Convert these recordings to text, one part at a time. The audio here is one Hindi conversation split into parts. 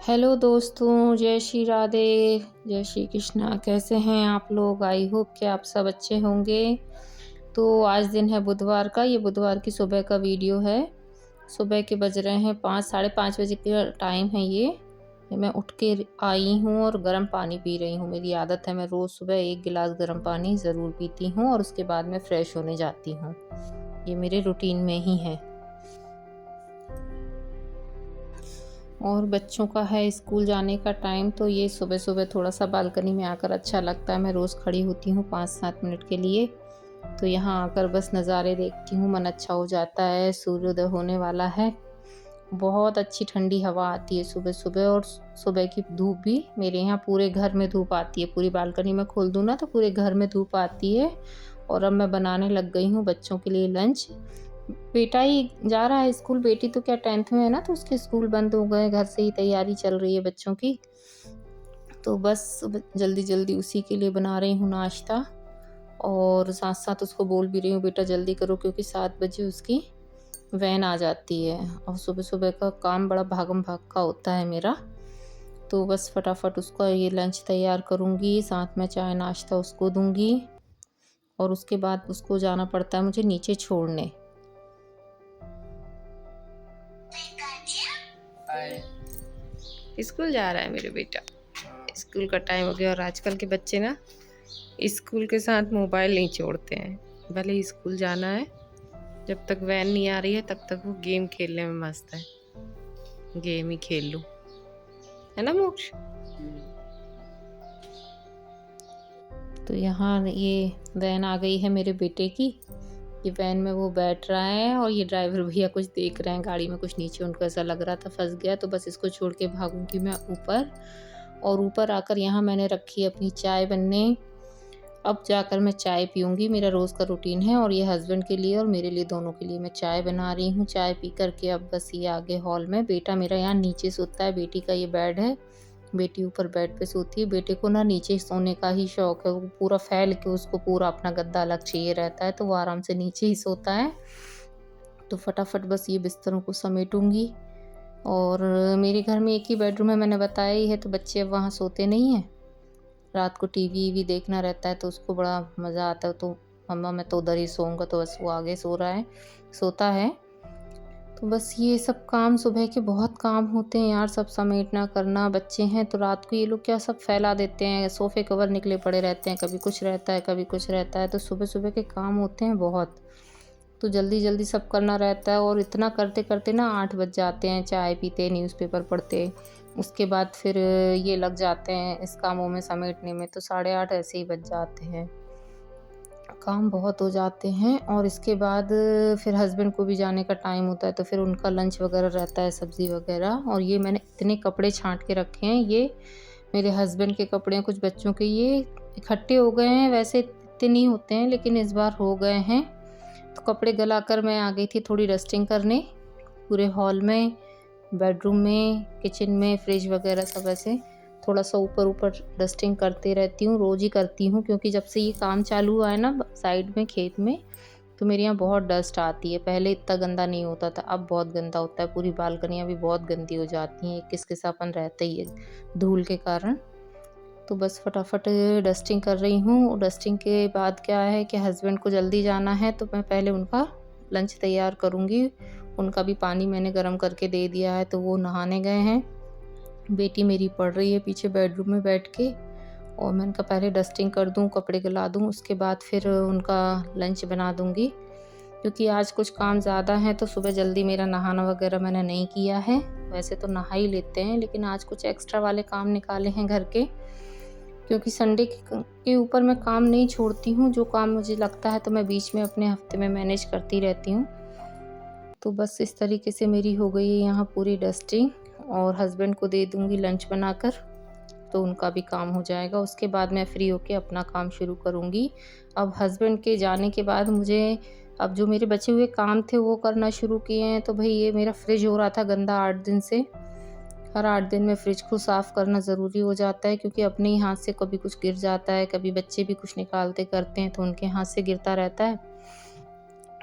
हेलो दोस्तों, जय श्री राधे, जय श्री कृष्णा। कैसे हैं आप लोग? आई होप कि आप सब अच्छे होंगे। तो आज दिन है बुधवार का, ये बुधवार की सुबह का वीडियो है। सुबह के बज रहे हैं 5, साढ़े 5 बजे का टाइम है ये। मैं उठ के आई हूँ और गर्म पानी पी रही हूँ। मेरी आदत है, मैं रोज़ सुबह 1 गिलास गर्म पानी ज़रूर पीती हूँ और उसके बाद मैं फ्रेश होने जाती हूँ। ये मेरे रूटीन में ही है। और बच्चों का है स्कूल जाने का टाइम, तो ये सुबह-सुबह थोड़ा-सा बालकनी में आकर अच्छा लगता है। मैं रोज़ खड़ी होती हूँ 5-7 मिनट के लिए, तो यहाँ आकर बस नज़ारे देखती हूँ, मन अच्छा हो जाता है। सूर्योदय होने वाला है। बहुत अच्छी ठंडी हवा आती है सुबह-सुबह और सुबह की धूप भी मेरे यहाँ पूरे घर में धूप आती है। पूरी बालकनी में खोल दूँ ना तो पूरे घर में धूप आती है। और अब मैं बनाने लग गई हूँ बच्चों के लिए लंच। बेटा ही जा रहा है स्कूल, बेटी तो क्या 10th में है ना, तो उसके स्कूल बंद हो गए। घर से ही तैयारी चल रही है बच्चों की। तो बस जल्दी-जल्दी उसी के लिए बना रही हूँ नाश्ता और साथ-साथ उसको बोल भी रही हूँ, बेटा जल्दी करो क्योंकि 7 बजे उसकी वैन आ जाती है। और सुबह-सुबह का काम बड़ा भागम-भाग का होता है मेरा। तो बस फटाफट उसका ये लंच तैयार करूँगी, साथ में चाय नाश्ता उसको दूँगी और उसके बाद उसको जाना पड़ता है मुझे नीचे छोड़ने। स्कूल जा रहा है मेरा बेटा। स्कूल का टाइम हो गया और आजकल के बच्चे ना स्कूल के साथ मोबाइल नहीं छोड़ते हैं। भले ही स्कूल जाना है, जब तक वैन नहीं आ रही है तब तक वो गेम खेलने में मस्त है। गेम ही खेल लो, है ना मोक्ष? तो यहाँ ये वैन आ गई है मेरे बेटे की। ये वैन में वो बैठ रहा है और ये ड्राइवर भैया कुछ देख रहे हैं गाड़ी में, कुछ नीचे उनको ऐसा लग रहा था फंस गया। तो बस इसको छोड़ के भागूंगी मैं ऊपर। और ऊपर आकर यहाँ मैंने रखी अपनी चाय बनने। अब जाकर मैं चाय पीऊँगी, मेरा रोज़ का रूटीन है। और ये हस्बैंड के लिए और मेरे लिए, दोनों के लिए मैं चाय बना रही हूँ। चाय पी कर के अब बस ये आगे हॉल में, बेटा मेरा यहाँ नीचे सोता है। बेटी का ये बेड है, बेटी ऊपर बेड पे सोती है। बेटे को ना नीचे सोने का ही शौक है, वो पूरा फैल के, उसको पूरा अपना गद्दा अलग चाहिए रहता है, तो वो आराम से नीचे ही सोता है। तो फटाफट बस ये बिस्तरों को समेटूँगी। और मेरे घर में एक ही बेडरूम है, मैंने बताया ही है, तो बच्चे अब वहाँ सोते नहीं हैं। रात को टीवी देखना रहता है तो उसको बड़ा मज़ा आता है, तो मम्मा मैं तो उधर ही सोऊँगा, तो बस वो आगे सोता है। तो बस ये सब काम, सुबह के बहुत काम होते हैं यार, सब समेटना करना। बच्चे हैं तो रात को ये लोग क्या सब फैला देते हैं, सोफ़े कवर निकले पड़े रहते हैं, कभी कुछ रहता है, कभी कुछ रहता है। तो सुबह-सुबह के काम होते हैं बहुत। तो जल्दी-जल्दी सब करना रहता है और इतना करते-करते ना 8 बज जाते हैं, चाय पीते, न्यूज़पेपर पढ़ते। उसके बाद फिर ये लग जाते हैं इस कामों में समेटने में, तो 8:30 ऐसे ही बज जाते हैं। काम बहुत हो जाते हैं। और इसके बाद फिर हस्बैंड को भी जाने का टाइम होता है, तो फिर उनका लंच वगैरह रहता है, सब्ज़ी वगैरह। और ये मैंने इतने कपड़े छाँट के रखे हैं, ये मेरे हस्बैंड के कपड़े हैं, कुछ बच्चों के, ये इकट्ठे हो गए हैं। वैसे इतने नहीं होते हैं लेकिन इस बार हो गए हैं। तो कपड़े गलाकर मैं आ गई थी थोड़ी डस्टिंग करने, पूरे हॉल में, बेडरूम में, किचन में, फ्रिज वगैरह सब ऐसे थोड़ा-सा ऊपर-ऊपर डस्टिंग करते रहती हूँ, रोज़ ही करती हूँ। क्योंकि जब से ये काम चालू हुआ है ना साइड में खेत में, तो मेरे यहाँ बहुत डस्ट आती है। पहले इतना गंदा नहीं होता था, अब बहुत गंदा होता है। पूरी बालकनियाँ भी बहुत गंदी हो जाती हैं, किस-किसापन रहता ही है धूल के कारण। तो बस फटाफट डस्टिंग कर रही हूँ। डस्टिंग के बाद क्या है कि हस्बैंड को जल्दी जाना है, तो मैं पहले उनका लंच तैयार करूँगी। उनका भी पानी मैंने गरम करके दे दिया है, तो वो नहाने गए हैं। बेटी मेरी पढ़ रही है पीछे बेडरूम में बैठ के। और मैंने कहा पहले डस्टिंग कर दूँ, कपड़े गला दूँ, उसके बाद फिर उनका लंच बना दूँगी। क्योंकि आज कुछ काम ज़्यादा है, तो सुबह जल्दी मेरा नहाना वगैरह मैंने नहीं किया है। वैसे तो नहा ही लेते हैं, लेकिन आज कुछ एक्स्ट्रा वाले काम निकाले हैं घर के। क्योंकि संडे के ऊपर मैं काम नहीं छोड़ती हूँ, जो काम मुझे लगता है तो मैं बीच में अपने हफ्ते में मैनेज करती रहती हूँ। तो बस इस तरीके से मेरी हो गई है यहाँ पूरी डस्टिंग। और हस्बैंड को दे दूँगी लंच बनाकर, तो उनका भी काम हो जाएगा। उसके बाद मैं फ्री होके अपना काम शुरू करूँगी। अब हस्बैंड के जाने के बाद मुझे अब जो मेरे बचे हुए काम थे वो करना शुरू किए हैं। तो भई ये मेरा फ्रिज हो रहा था गंदा 8 दिन से। हर 8 दिन में फ्रिज को साफ़ करना ज़रूरी हो जाता है, क्योंकि अपने ही हाथ से कभी कुछ गिर जाता है, कभी बच्चे भी कुछ निकालते करते हैं तो उनके हाथ से गिरता रहता है।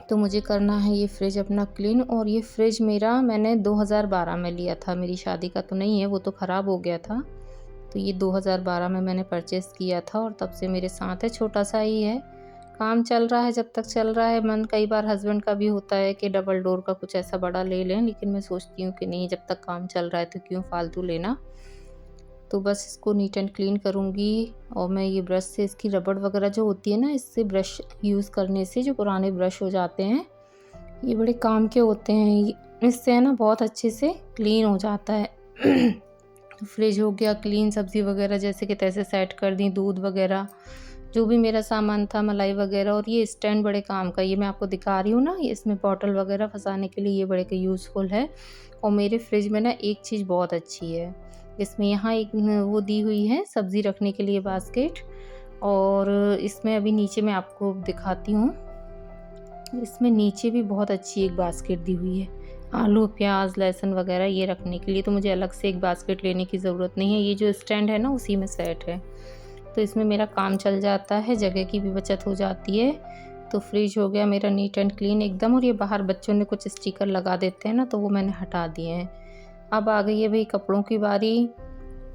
तो मुझे करना है ये फ्रिज अपना क्लीन। और ये फ्रिज मेरा मैंने 2012 में लिया था, मेरी शादी का तो नहीं है, वो तो ख़राब हो गया था। तो ये 2012 में मैंने परचेज़ किया था और तब से मेरे साथ है, छोटा-सा ही है। काम चल रहा है जब तक चल रहा है। मन कई बार हस्बैंड का भी होता है कि डबल डोर का कुछ ऐसा बड़ा ले लें, लेकिन मैं सोचती हूँ कि नहीं, जब तक काम चल रहा है तो क्यों फ़ालतू लेना। तो बस इसको नीट एंड क्लीन करूँगी। और मैं ये ब्रश से इसकी रबड़ वगैरह जो होती है ना, इससे ब्रश यूज़ करने से जो पुराने ब्रश हो जाते हैं, ये बड़े काम के होते हैं। इससे है ना बहुत अच्छे से क्लीन हो जाता है। तो फ्रिज हो गया क्लीन, सब्ज़ी वगैरह जैसे कि तैसे सेट कर दी, दूध वगैरह जो भी मेरा सामान था, मलाई वगैरह। और ये स्टैंड बड़े काम का, ये मैं आपको दिखा रही हूँ ना, ये इसमें बॉटल वगैरह फँसाने के लिए ये बड़े के यूज़फुल है। और मेरे फ्रिज में ना एक चीज़ बहुत अच्छी है, इसमें यहाँ एक वो दी हुई है सब्ज़ी रखने के लिए बास्केट। और इसमें अभी नीचे मैं आपको दिखाती हूँ, इसमें नीचे भी बहुत अच्छी एक बास्केट दी हुई है, आलू, प्याज, लहसुन वगैरह ये रखने के लिए। तो मुझे अलग से एक बास्केट लेने की ज़रूरत नहीं है, ये जो स्टैंड है ना उसी में सेट है। तो इसमें मेरा काम चल जाता है, जगह की भी बचत हो जाती है। तो फ्रिज हो गया मेरा नीट एंड क्लीन एकदम। और ये बाहर बच्चों ने कुछ स्टिकर लगा देते हैं ना, तो वो मैंने हटा दिए हैं। अब आ गई है भई कपड़ों की बारी।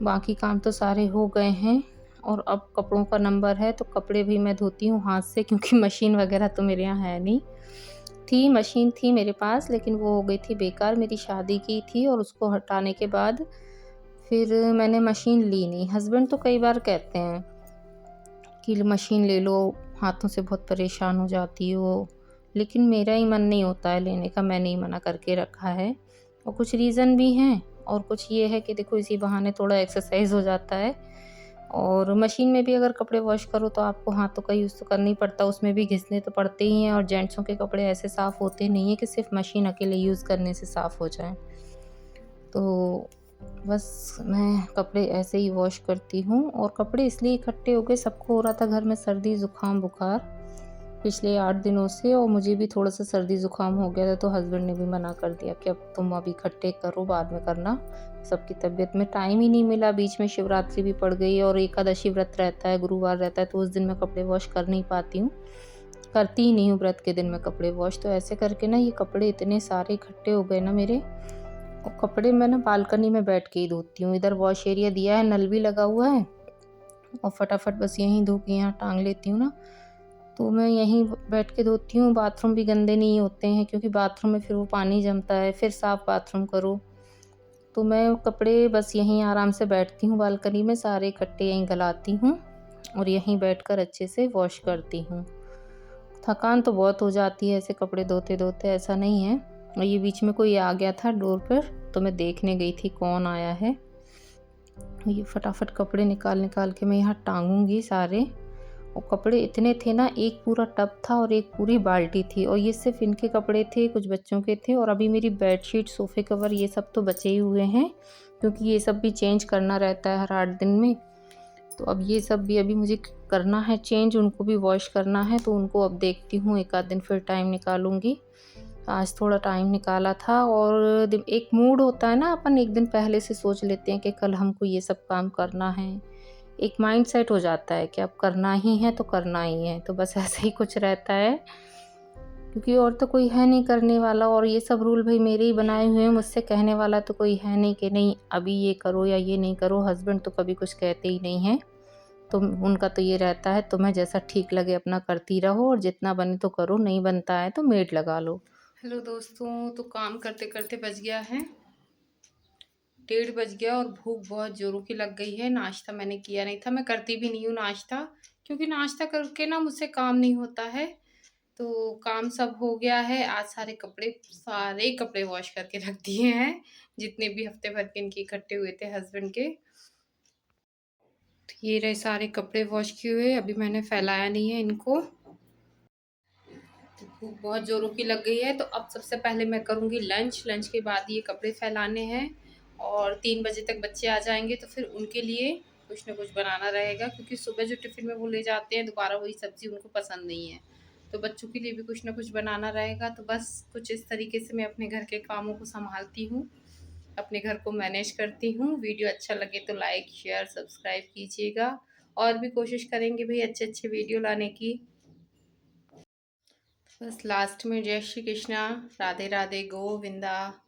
बाकी काम तो सारे हो गए हैं और अब कपड़ों का नंबर है। तो कपड़े भी मैं धोती हूँ हाथ से, क्योंकि मशीन वगैरह तो मेरे यहाँ है नहीं। मशीन थी मेरे पास, लेकिन वो हो गई थी बेकार, मेरी शादी की थी और उसको हटाने के बाद फिर मैंने मशीन ली नहीं। हस्बैंड तो कई बार कहते हैं कि मशीन ले लो, हाथों से बहुत परेशान हो जाती हो, लेकिन मेरा ही मन नहीं होता है लेने का, मैंने ही मना करके रखा है। और कुछ रीज़न भी हैं और कुछ ये है कि देखो इसी बहाने थोड़ा एक्सरसाइज़ हो जाता है। और मशीन में भी अगर कपड़े वॉश करो तो आपको हाथों का यूज़ तो करना ही पड़ता है, उसमें भी घिसने तो पड़ते ही हैं। और जेंट्सों के कपड़े ऐसे साफ़ होते नहीं हैं कि सिर्फ़ मशीन अकेले यूज़ करने से साफ़ हो जाएँ। तो बस मैं कपड़े ऐसे ही वॉश करती हूँ। और कपड़े इसलिए इकट्ठे हो गए, सबको हो रहा था घर में सर्दी ज़ुकाम बुखार पिछले 8 दिनों से, और मुझे भी थोड़ा-सा सर्दी ज़ुकाम हो गया था। तो हस्बैंड ने भी मना कर दिया कि अब तुम अभी इकट्ठे करो, बाद में करना। सबकी तबीयत में टाइम ही नहीं मिला, बीच में शिवरात्रि भी पड़ गई और एकादशी व्रत रहता है, गुरुवार रहता है, तो उस दिन मैं कपड़े वॉश कर नहीं पाती हूँ। करती ही नहीं हूँ व्रत के दिन मैं कपड़े वॉश। तो ऐसे करके ना ये कपड़े इतने सारे इकट्ठे हो गए ना मेरे। और कपड़े मैं ना बालकनी में बैठ के ही धोती हूँ। इधर वॉश एरिया दिया है, नल भी लगा हुआ है, और फटाफट बस यहीं धो के यहाँ टांग लेती हूँ ना, तो मैं यहीं बैठ के धोती हूँ। बाथरूम भी गंदे नहीं होते हैं, क्योंकि बाथरूम में फिर वो पानी जमता है, फिर साफ़ बाथरूम करो। तो मैं कपड़े बस यहीं आराम से बैठती हूँ बालकनी में, सारे इकट्ठे यहीं गलाती हूँ और यहीं बैठकर अच्छे से वॉश करती हूँ। थकान तो बहुत हो जाती है ऐसे कपड़े धोते-धोते, ऐसा नहीं है। और ये बीच में कोई आ गया था डोर पर, तो मैं देखने गई थी कौन आया है। ये फटाफट कपड़े निकाल-निकाल के मैं यहाँ टांगूँगी सारे। और कपड़े इतने थे ना, एक पूरा टब था और एक पूरी बाल्टी थी, और ये सिर्फ़ इनके कपड़े थे, कुछ बच्चों के थे। और अभी मेरी बेडशीट, सोफ़े कवर ये सब तो बचे ही हुए हैं, क्योंकि ये सब भी चेंज करना रहता है हर 8 दिन में। तो अब ये सब भी अभी मुझे करना है चेंज, उनको भी वॉश करना है। तो उनको अब देखती हूँ, एक आध दिन फिर टाइम निकालूँगी। आज थोड़ा टाइम निकाला था। और एक मूड होता है ना, अपन एक दिन पहले से सोच लेते हैं कि कल हमको ये सब काम करना है। एक माइंड सेट हो जाता है कि अब करना ही है तो करना ही है। तो बस ऐसा ही कुछ रहता है, क्योंकि और तो कोई है नहीं करने वाला। और ये सब रूल भाई मेरे ही बनाए हुए हैं, मुझसे कहने वाला तो कोई है नहीं कि नहीं अभी ये करो या ये नहीं करो। हस्बैंड तो कभी कुछ कहते ही नहीं हैं। तो उनका तो ये रहता है, तुम्हें जैसा ठीक लगे अपना करती रहो, और जितना बने तो करो, नहीं बनता है तो मेड लगा लो। हेलो दोस्तों, तो काम करते करते बज गया है 1:30 बज गया, और भूख बहुत ज़ोरों की लग गई है। नाश्ता मैंने किया नहीं था, मैं करती भी नहीं हूँ नाश्ता, क्योंकि नाश्ता करके ना मुझसे काम नहीं होता है। तो काम सब हो गया है। आज सारे कपड़े वॉश करके रख दिए हैं, जितने भी हफ्ते भर के इनके इकट्ठे हुए थे हस्बैंड के। तो ये रहे सारे कपड़े वॉश किए हुए, अभी मैंने फैलाया नहीं है इनको। तो भूख बहुत ज़ोरों की लग गई है, तो अब सबसे पहले मैं करूँगी लंच। लंच के बाद ये कपड़े फैलाने हैं, और 3 बजे तक बच्चे आ जाएँगे तो फिर उनके लिए कुछ न कुछ बनाना रहेगा, क्योंकि सुबह जो टिफ़िन में वो ले जाते हैं दोबारा वही सब्ज़ी उनको पसंद नहीं है। तो बच्चों के लिए भी कुछ न कुछ बनाना रहेगा। तो बस कुछ इस तरीके से मैं अपने घर के कामों को सँभालती हूँ, अपने घर को मैनेज करती हूँ। वीडियो अच्छा लगे तो लाइक, शेयर, सब्सक्राइब कीजिएगा, और भी कोशिश करेंगे भई अच्छे-अच्छे वीडियो लाने की। बस लास्ट में जय श्री कृष्णा, राधे राधे, गोविंदा।